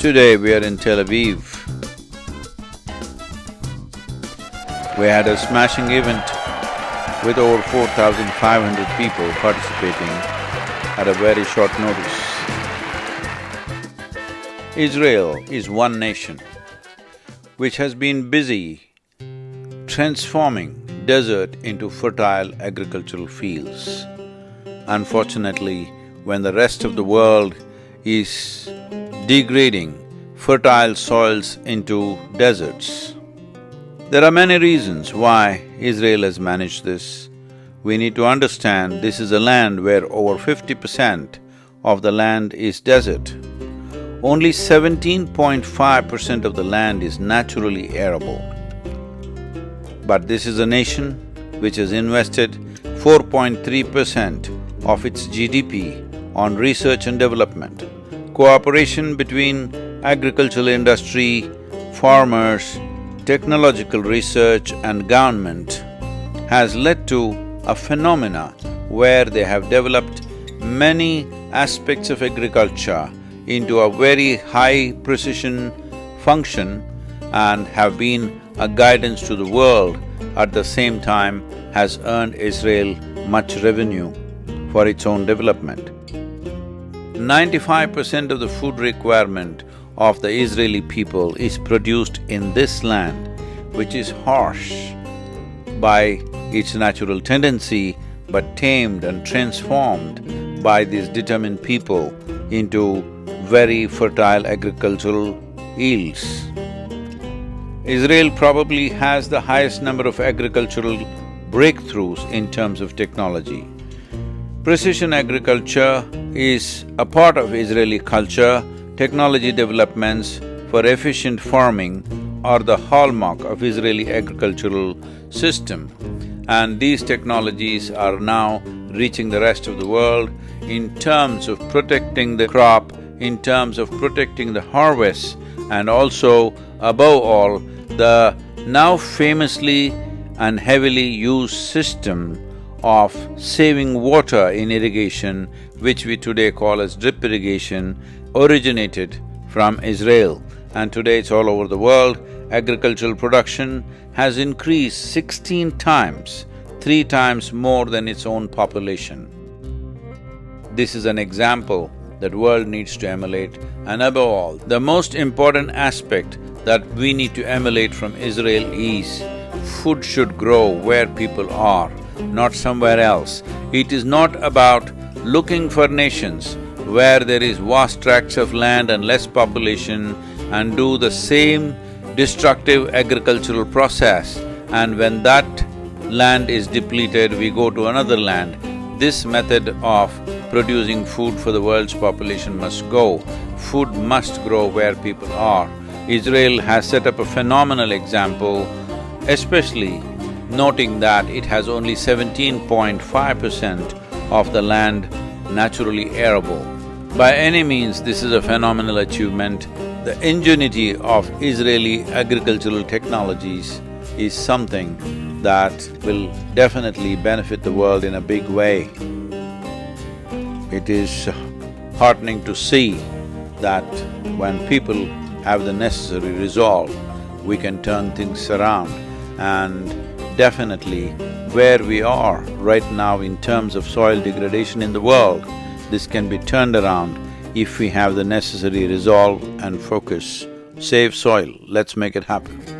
Today we are in Tel Aviv. We had a smashing event with over 4,500 people participating at a very short notice. Israel is one nation which has been busy transforming desert into fertile agricultural fields. Unfortunately, when the rest of the world is degrading fertile soils into deserts, there are many reasons why Israel has managed this. We need to understand this is a land where over 50% of the land is desert. Only 17.5% of the land is naturally arable. But this is a nation which has invested 4.3% of its GDP on research and development. Cooperation between agricultural industry, farmers, technological research and government has led to a phenomena where they have developed many aspects of agriculture into a very high precision function and have been a guidance to the world, at the same time has earned Israel much revenue for its own development. 95% of the food requirement of the Israeli people is produced in this land, which is harsh by its natural tendency, but tamed and transformed by these determined people into very fertile agricultural yields. Israel probably has the highest number of agricultural breakthroughs in terms of technology. Precision agriculture is a part of Israeli culture. Technology developments for efficient farming are the hallmark of Israeli agricultural system, and these technologies are now reaching the rest of the world in terms of protecting the crop, in terms of protecting the harvest, and also, above all, the now famously and heavily used system of saving water in irrigation, which we today call as drip irrigation, originated from Israel. And today it's all over the world. Agricultural production has increased 16 times, 3 times more than its own population. This is an example that world needs to emulate, and above all, the most important aspect that we need to emulate from Israel is food should grow where people are, not somewhere else. It is not about looking for nations where there is vast tracts of land and less population and do the same destructive agricultural process, and when that land is depleted, we go to another land. This method of producing food for the world's population must go. Food must grow where people are. Israel has set up a phenomenal example, especially noting that it has only 17.5% of the land naturally arable. By any means, this is a phenomenal achievement. The ingenuity of Israeli agricultural technologies is something that will definitely benefit the world in a big way. It is heartening to see that when people have the necessary resolve, we can turn things around, and definitely where we are right now in terms of soil degradation in the world, this can be turned around if we have the necessary resolve and focus. Save soil, let's make it happen.